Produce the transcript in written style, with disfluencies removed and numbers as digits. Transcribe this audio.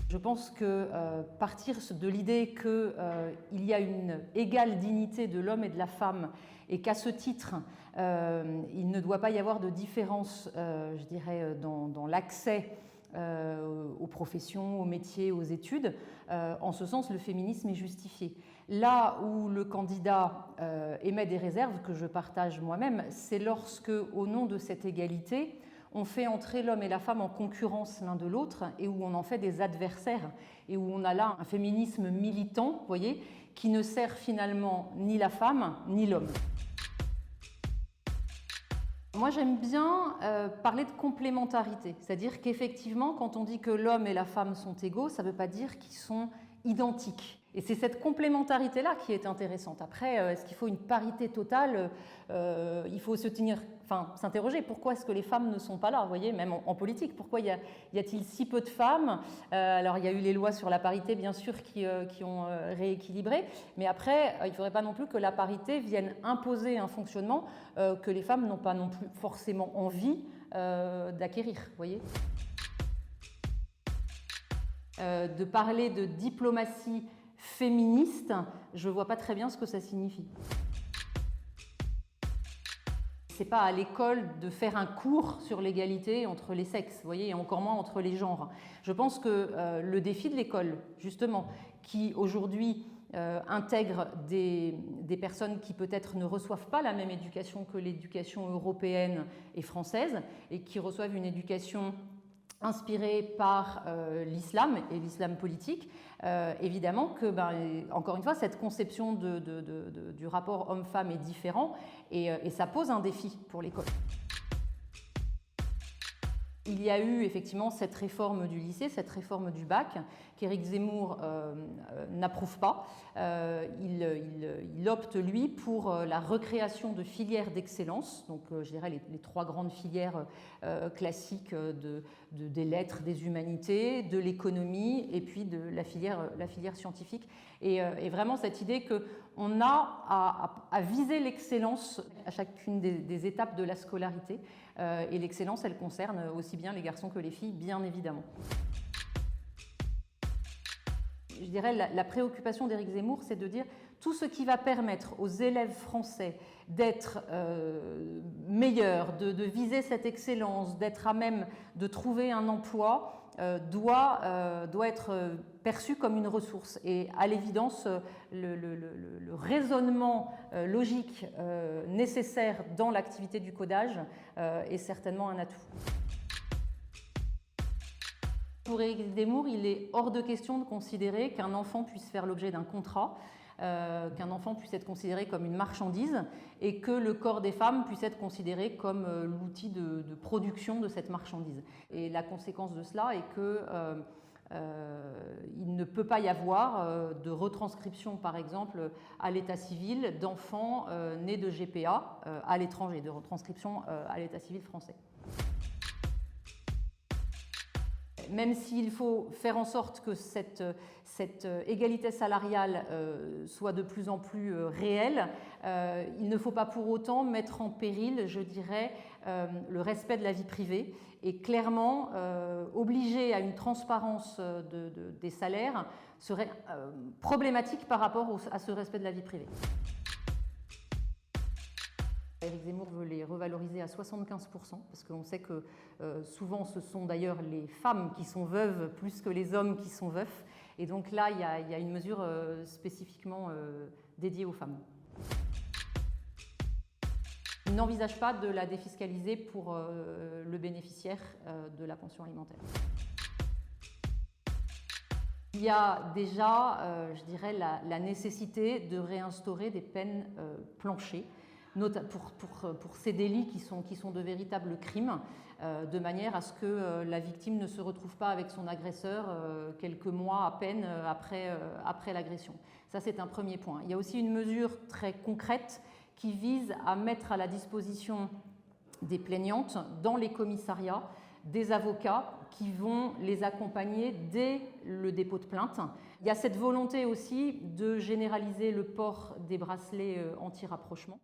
Je pense que partir de l'idée qu'il y a une égale dignité de l'homme et de la femme et qu'à ce titre, il ne doit pas y avoir de différence, je dirais, dans l'accès aux professions, aux métiers, aux études. En ce sens, le féminisme est justifié. Là où le candidat émet des réserves, que je partage moi-même, c'est lorsque, au nom de cette égalité, on fait entrer l'homme et la femme en concurrence l'un de l'autre et où on en fait des adversaires et où on a là un féminisme militant, vous voyez, qui ne sert finalement ni la femme ni l'homme. Moi, j'aime bien parler de complémentarité, c'est-à-dire qu'effectivement, quand on dit que l'homme et la femme sont égaux, ça ne veut pas dire qu'ils sont identiques. Et c'est cette complémentarité-là qui est intéressante. Après, est-ce qu'il faut une parité totale? Il faut s'interroger. Pourquoi est-ce que les femmes ne sont pas là? Vous voyez, même en politique, pourquoi y a-t-il si peu de femmes? Alors, il y a eu les lois sur la parité, bien sûr, qui ont rééquilibré. Mais après, il ne faudrait pas non plus que la parité vienne imposer un fonctionnement que les femmes n'ont pas non plus forcément envie d'acquérir. Vous voyez. De parler de diplomatie féministe, je ne vois pas très bien ce que ça signifie. Ce n'est pas à l'école de faire un cours sur l'égalité entre les sexes, vous voyez, et encore moins entre les genres. Je pense que le défi de l'école, justement, qui aujourd'hui intègre des personnes qui peut-être ne reçoivent pas la même éducation que l'éducation européenne et française, et qui reçoivent une éducation inspiré par l'islam et l'islam politique, évidemment que, encore une fois, cette conception du rapport homme-femme est différent et ça pose un défi pour l'école. Il y a eu effectivement cette réforme du lycée, cette réforme du bac, qu'Éric Zemmour n'approuve pas. Il opte, lui, pour la recréation de filières d'excellence, donc je dirais les trois grandes filières classiques des lettres, des humanités, de l'économie et puis de la filière scientifique. Et vraiment cette idée qu'on a à viser l'excellence à chacune des étapes de la scolarité. Et l'excellence, elle concerne aussi bien les garçons que les filles, bien évidemment. Je dirais la préoccupation d'Éric Zemmour, c'est de dire tout ce qui va permettre aux élèves français d'être meilleurs, de viser cette excellence, d'être à même de trouver un emploi, doit être perçu comme une ressource. Et à l'évidence, le raisonnement logique nécessaire dans l'activité du codage est certainement un atout. Pour Éric Zemmour, il est hors de question de considérer qu'un enfant puisse faire l'objet d'un contrat, qu'un enfant puisse être considéré comme une marchandise et que le corps des femmes puisse être considéré comme l'outil de production de cette marchandise. Et la conséquence de cela est qu'il ne peut pas y avoir de retranscription, par exemple, à l'état civil d'enfants nés de GPA à l'étranger, de retranscription à l'état civil français. Même s'il faut faire en sorte que cette égalité salariale soit de plus en plus réelle, il ne faut pas pour autant mettre en péril, je dirais, le respect de la vie privée et clairement obliger à une transparence des salaires serait problématique par rapport à ce respect de la vie privée. Éric Zemmour veut les revaloriser à 75%, parce qu'on sait que souvent ce sont d'ailleurs les femmes qui sont veuves plus que les hommes qui sont veufs. Et donc là, il y a une mesure spécifiquement dédiée aux femmes. Il n'envisage pas de la défiscaliser pour le bénéficiaire de la pension alimentaire. Il y a déjà, je dirais, la nécessité de réinstaurer des peines planchers, pour ces délits qui sont de véritables crimes, de manière à ce que la victime ne se retrouve pas avec son agresseur quelques mois à peine après l'agression. Ça, c'est un premier point. Il y a aussi une mesure très concrète qui vise à mettre à la disposition des plaignantes dans les commissariats des avocats qui vont les accompagner dès le dépôt de plainte. Il y a cette volonté aussi de généraliser le port des bracelets anti-rapprochement.